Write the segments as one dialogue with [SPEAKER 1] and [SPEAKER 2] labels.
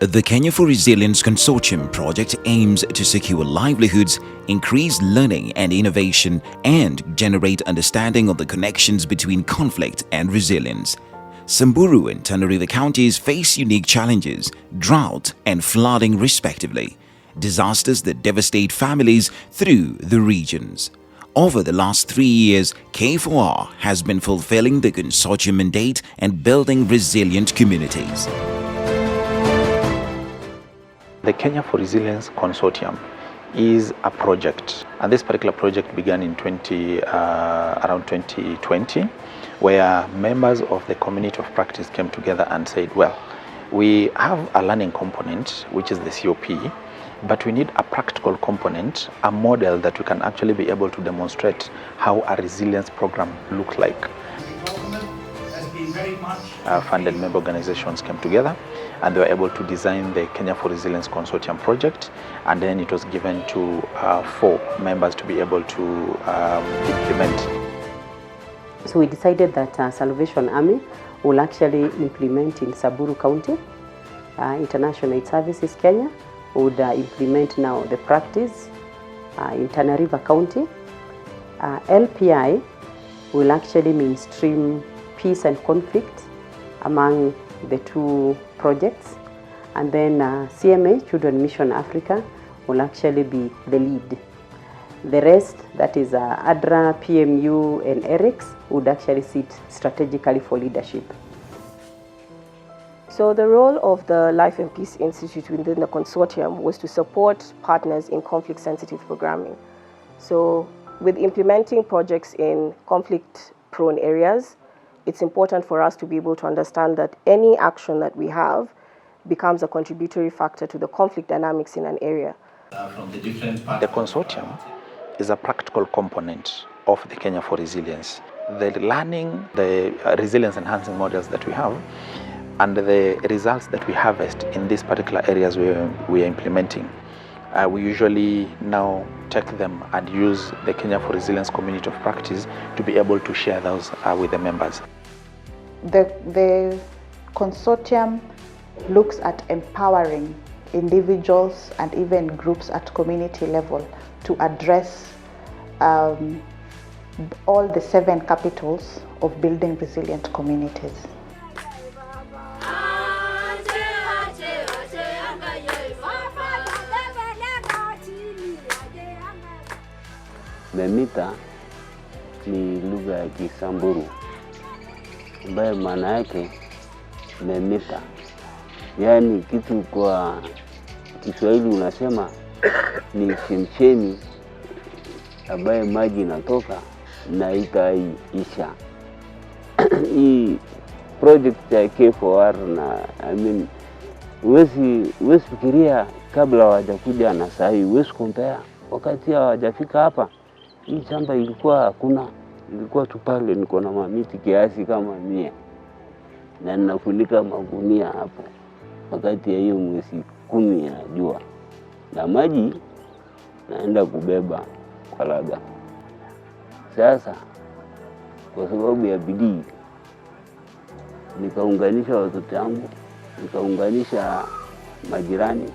[SPEAKER 1] The Kenya4Resilience Consortium project aims to secure livelihoods, increase learning and innovation, and generate understanding of the connections between conflict and resilience. Samburu and Tana River counties face unique challenges, drought and flooding respectively, disasters that devastate families through the regions. Over the last 3 years, K4R has been fulfilling the consortium mandate and building resilient communities.
[SPEAKER 2] The Kenya4Resilience Consortium is a project, and this particular project began in around 2020, where members of the Community of Practice came together and said, well, we have a learning component, which is the COP, but we need a practical component, a model that we can actually be able to demonstrate how a resilience program looks like. Funded member organizations came together and they were able to design the Kenya4Resilience Consortium project, and then it was given to 4 members to be able to implement.
[SPEAKER 3] So we decided that Salvation Army will actually implement in Samburu County. International Aid Services Kenya would implement now the practice in Tana River County. LPI will actually mainstream peace and conflict among the 2 projects, and then CMA, Children Mission Africa, will actually be the lead. The rest, that is ADRA, PMU and ERICS, would actually sit strategically for leadership.
[SPEAKER 4] So the role of the Life and Peace Institute within the consortium was to support partners in conflict-sensitive programming. So with implementing projects in conflict-prone areas, it's important for us to be able to understand that any action that we have becomes a contributory factor to the conflict dynamics in an area.
[SPEAKER 2] The consortium is a practical component of the Kenya4Resilience. The learning, the resilience enhancing models that we have, and the results that we harvest in these particular areas we are implementing, we usually now take them and use the Kenya4Resilience Community of Practice to be able to share those with the members.
[SPEAKER 5] The consortium looks at empowering individuals and even groups at community level to address all the 7 capitals of building resilient communities.
[SPEAKER 6] Memita ni lugha ya Kisamburu ambayo maana yake memita, yaani kitu kwa Kiswahili unasema ni chemchemi ambayo maji inatoka na itaisha. Hii project ya K4R na huwezi fikiria kabla hawajakuja na saa hii, huwezi compare wakati hawajafika hapa. Hii shamba ilikuwa hakuna, ilikuwa tu pale niko na mamiti kiasi kama 100 na ninafunika magunia hapo wakati ya hiyo mwezi 10 ya jua, na maji naenda kubeba kwa laga. Sasa kwa sababu ya bidii nikaunganisha watoto wangu, nikaunganisha majirani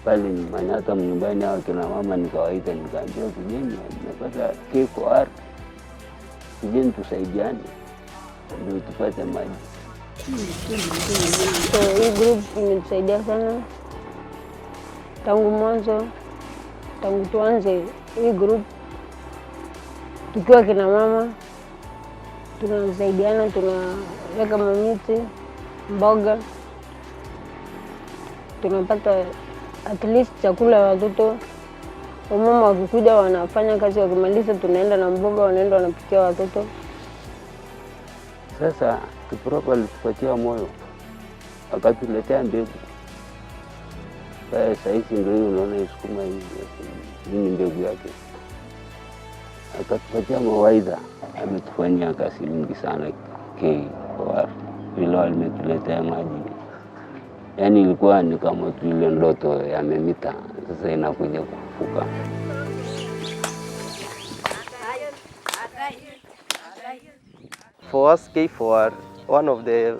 [SPEAKER 6] pale Manyata nyumbani hao kina mama, nikawaita nikaambia kujeni nimepata K4R, kujeni tusaidiane ndio tupate maji.
[SPEAKER 7] So hii group imetusaidia sana tangu mwanzo, tangu tuanze hii group tukiwa kina mama tunasaidiana, tunaweka mamiti, mboga, tunapata at least chakula ya watoto. Wamama wakikuja wanafanya kazi, wakimaliza tunaenda na mboga, wanaenda wanapikia watoto.
[SPEAKER 6] Sasa kipropa alitupatia moyo, akatuletea mbegu. Sasa hizi ndio unaona isukuma hii ni mbegu yake. Akatupatia mawaidha, ametufanyia kazi mingi sana K4R. Hilo alimetuletea maji. Yaani ilikuwa ni kama ile ndoto ya Memita, sasa inakuja kufuka.
[SPEAKER 8] For us K4R, one of the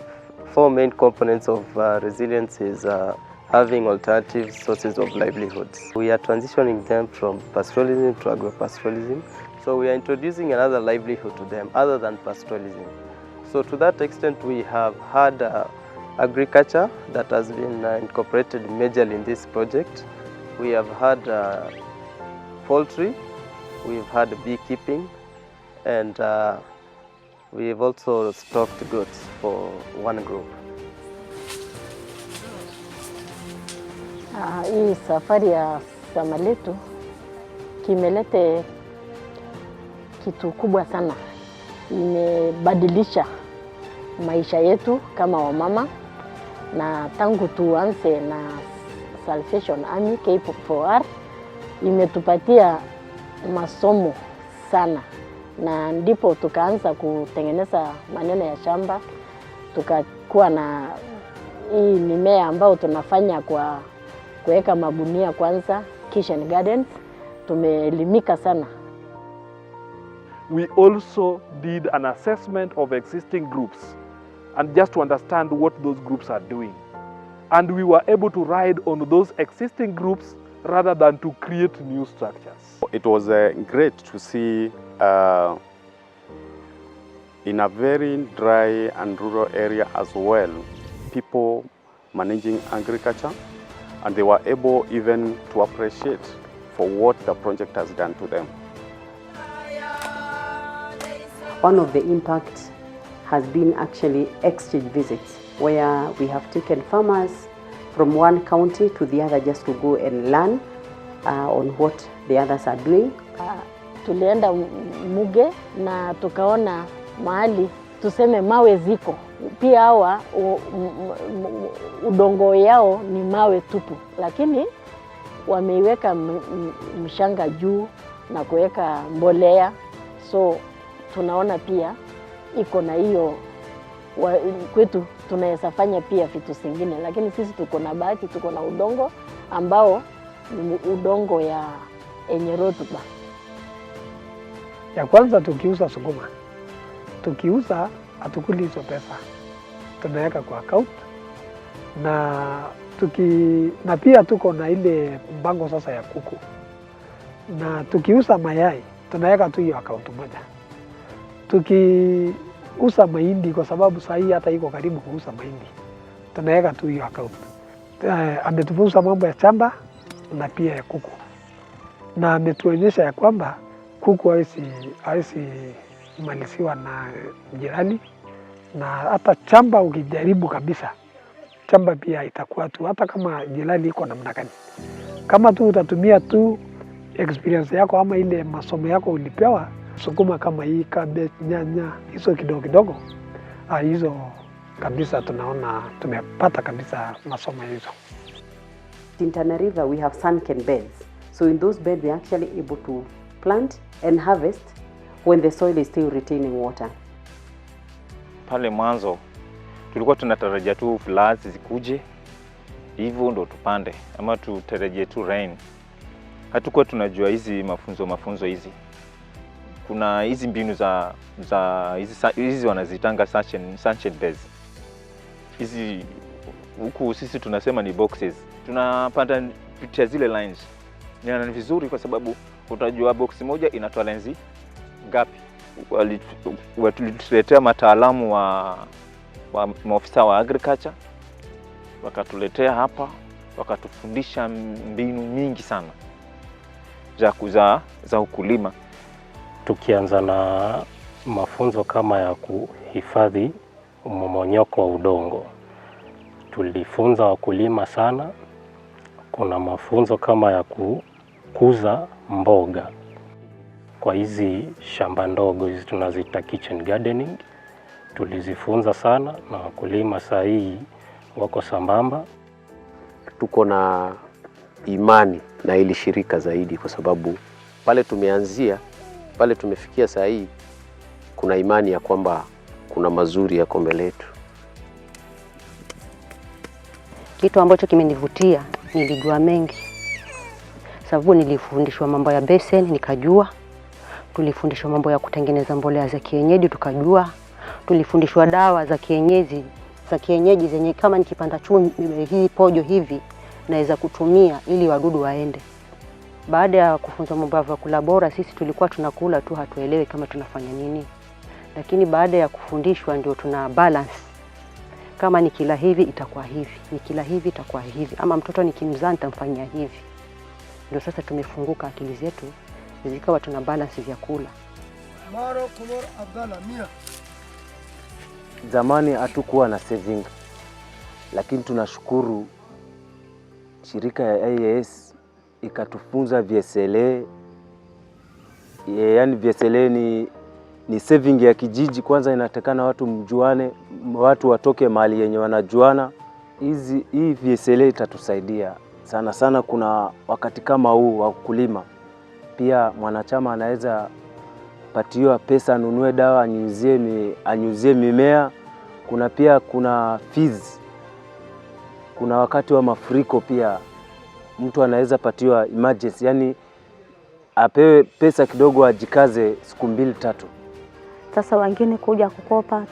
[SPEAKER 8] four main components of resilience is having alternative sources of livelihoods. We are transitioning them from pastoralism to agro-pastoralism. So we are introducing another livelihood to them other than pastoralism. So to that extent, we have had agriculture that has been incorporated majorly in this project. We have had poultry, we've had beekeeping, and we've also stocked goats for one group.
[SPEAKER 7] Hii safari ya shamba letu kimelete kitu kubwa sana. Imebadilisha maisha yetu kama wamama, na tangu tuanze na Salvation Army K4R imetupatia masomo sana, na ndipo tukaanza kutengeneza maneno ya shamba, tukakuwa na hii mimea ambao tunafanya kwa kuweka magunia kwanza, kitchen gardens. Tumeelimika sana.
[SPEAKER 9] We also did an assessment of existing groups and just to understand what those groups are doing. And we were able to ride on those existing groups rather than to create new structures.
[SPEAKER 10] It was great to see in a very dry and rural area as well, people managing agriculture, and they were able even to appreciate for what the project has done to them.
[SPEAKER 3] One of the impacts has been actually exchange visits, where we have taken farmers from one county to the other just to go and learn on what the others are doing.
[SPEAKER 7] Tulienda Muge na tukaona mahali tuseme mawe ziko. Pia hawa udongo yao ni mawe tupu, lakini wameiweka mshanga juu na kuweka mbolea. So tunaona pia iko na hiyo kwetu tunaweza fanya pia vitu zingine, lakini sisi tuko na bahati, tuko na udongo ambao ni udongo ya yenye rutuba.
[SPEAKER 11] Ya kwanza tukiuza sukuma, tukiuza hatukuli hizo pesa, tunaweka kwa account, na pia tuko na ile mpango sasa ya kuku, na tukiuza mayai tunaweka tu hiyo account moja. Tukiuza mahindi, kwa sababu saa hii hata iko karibu kuuza mahindi, tunaweka tu hiyo account. Ametufunza mambo ya shamba na pia ya kuku, na ametuonyesha ya kwamba kuku haisi malisiwa na jirani, na hata shamba ukijaribu kabisa, shamba pia itakuwa tu, hata kama jirani iko namna gani. Kama tu utatumia tu experience yako ama ile masomo yako ulipewa, sukuma kama hii, cabbage, nyanya, hizo kidogo kidogo, hizo kabisa tunaona tumepata kabisa masomo hizo.
[SPEAKER 3] In Tana River we have sunken beds. So in those beds we are actually able to plant and harvest when the soil is still retaining water.
[SPEAKER 2] Pale mwanzo tulikuwa tunatarajia tu floods zikuje hivyo ndo tupande ama tutarajie tu rain. Hatukuwa tunajua hizi mafunzo hizi. Kuna hizi mbinu za hizi wanazitanga sunken beds. Hizi huku sisi tunasema ni boxes. Tunapanda pitia zile lines. Ni vizuri kwa sababu utajua box moja inatoa lenzi ngapi. Walituletea mataalamu wa maofisa wa agriculture, wakatuletea hapa, wakatufundisha mbinu nyingi sana za ukulima.
[SPEAKER 12] Tukianza na mafunzo kama ya kuhifadhi mmomonyoko wa udongo, tulifunza wakulima sana. Kuna mafunzo kama ya kukuza mboga kwa hizi shamba ndogo, hizi tunaziita kitchen gardening. Tulizifunza sana na wakulima saa hii wako sambamba.
[SPEAKER 13] Tuko na imani na ili shirika zaidi, kwa sababu pale tumeanzia, pale tumefikia saa hii, kuna imani ya kwamba kuna mazuri yako mbele yetu.
[SPEAKER 14] Kitu ambacho kimenivutia, nilijua mengi. Sababu nilifundishwa mambo ya basin nikajua, tulifundishwa mambo ya kutengeneza mbolea za kienyeji tukajua, tulifundishwa dawa za kienyeji za kienyeji zenye kama nikipanda hii pojo hivi naweza kutumia ili wadudu waende. Baada ya kufunzwa mambo ya vyakula bora, sisi tulikuwa tunakula tu, hatuelewi kama tunafanya nini. Lakini baada ya kufundishwa ndio tuna balance. Kama nikila hivi itakuwa hivi, nikila hivi itakuwa hivi, ama mtoto nikimzaa nitamfanyia hivi. Ndio sasa tumefunguka akili zetu zikawa tuna balance vyakula.
[SPEAKER 15] Zamani hatukuwa na saving, lakini tunashukuru shirika ya IAS ikatufunza VSLA. Yaani VSLA ni saving ya kijiji. Kwanza inatakana watu mjuane, watu watoke mahali yenye wanajuana. Hii VSLA itatusaidia sana sana. Kuna wakati kama huu wa kulima, pia mwanachama anaweza patiwa pesa anunue dawa anyuzie mimea. Kuna fees. Kuna wakati wa mafuriko pia mtu anaweza patiwa emergency, yani apewe pesa kidogo ajikaze siku 2-3.
[SPEAKER 16] Sasa wengine kuja kukopa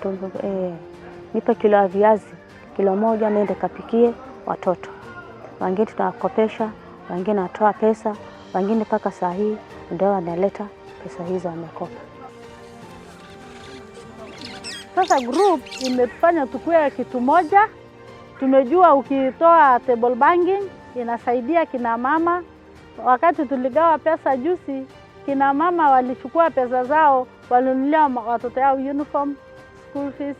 [SPEAKER 16] nipe kilo ya viazi, kilo moja nende kapikie watoto. Wengine tunakopesha, wengine natoa pesa, wengine paka saa hii ndio wanaleta pesa hizo amekopa.
[SPEAKER 7] Sasa group imetufanya tukue kitu moja. Tumejua ukitoa table banking inasaidia kina mama. Wakati tuligawa pesa juzi, kina mama walichukua pesa zao, walinunulia watoto yao uniform, school fees,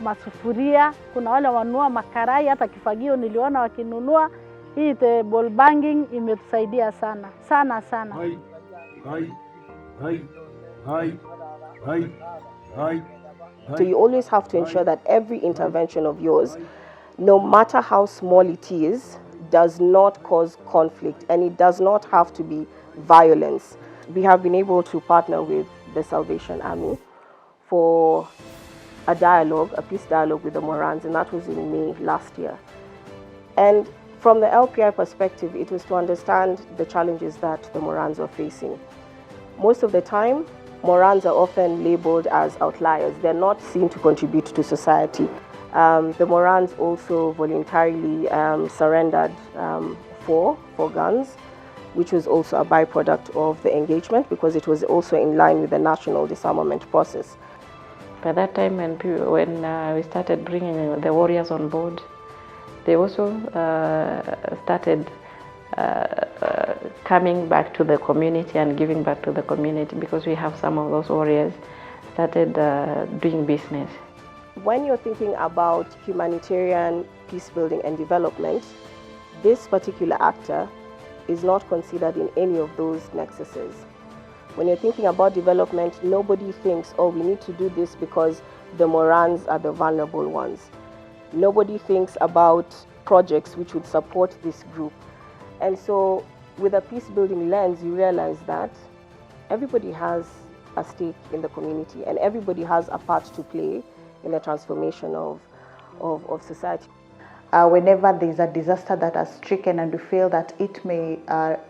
[SPEAKER 7] masufuria. Kuna wale wanunua makarai, hata kifagio niliona wakinunua. Hii table banking imetusaidia sana sana sana.
[SPEAKER 4] So you always have to ensure that every intervention of yours, no matter how small it is, does not cause conflict, and it does not have to be violence. We have been able to partner with the Salvation Army for a peace dialogue with the Morans, and that was in May last year. And from the LPI perspective, it was to understand the challenges that the Morans are facing. Most of the time, Morans are often labeled as outliers. They're not seen to contribute to society. The Morans also voluntarily surrendered 4 guns, which was also a byproduct of the engagement because it was also in line with the national disarmament process.
[SPEAKER 17] By that time, when we started bringing the warriors on board, they also started coming back to the community and giving back to the community, because we have some of those warriors started doing business.
[SPEAKER 4] When you're thinking about humanitarian peace building and development, this particular actor is not considered in any of those nexuses. When you're thinking about development, nobody thinks, oh, we need to do this because the Morans are the vulnerable ones. Nobody thinks about projects which would support this group. And so with a peace building lens, you realize that everybody has a stake in the community and everybody has a part to play in the transformation of society.
[SPEAKER 5] Whenever there is a disaster that has stricken and we feel that it may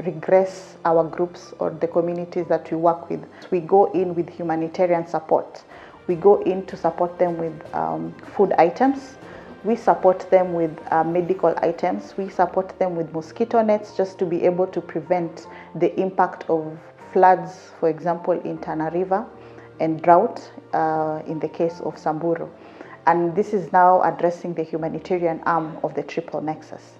[SPEAKER 5] regress our groups or the communities that we work with, we go in with humanitarian support. We go in to support them with food items. We support them with medical items. We support them with mosquito nets just to be able to prevent the impact of floods, for example, in Tana River, and drought in the case of Samburu. And this is now addressing the humanitarian arm of the triple nexus.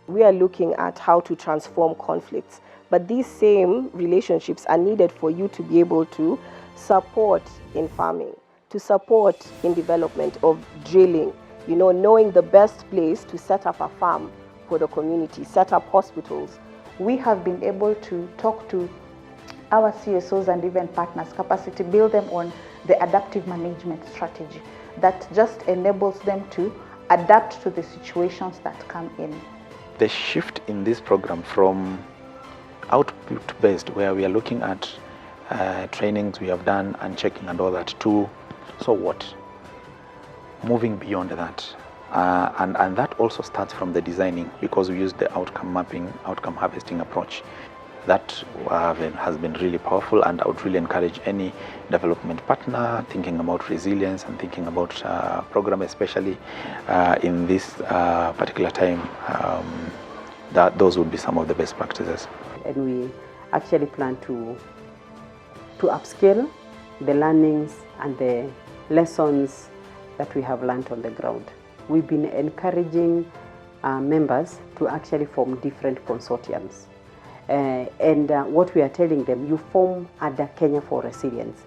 [SPEAKER 4] We are looking at how to transform conflicts, but these same relationships are needed for you to be able to support in farming, to support in development of drilling, knowing the best place to set up a farm for the community, set up hospitals.
[SPEAKER 5] We have been able to talk to our CSOs and even partners, capacity build them on the adaptive management strategy that just enables them to adapt to the situations that come in.
[SPEAKER 2] The shift in this program from output-based, where we are looking at trainings we have done and checking and all that, to so what? Moving beyond that. And that also starts from the designing, because we use the outcome mapping, outcome harvesting approach. That has been really powerful, and I would really encourage any development partner thinking about resilience and thinking about program, especially in this particular time, that those would be some of the best practices. And
[SPEAKER 3] we actually plan to upscale the learnings and the lessons that we have learned on the ground. We've been encouraging members to actually form different consortiums. And what we are telling them, you form under Kenya4Resilience.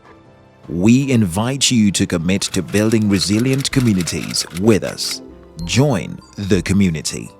[SPEAKER 1] We invite you to commit to building resilient communities with us. Join the community.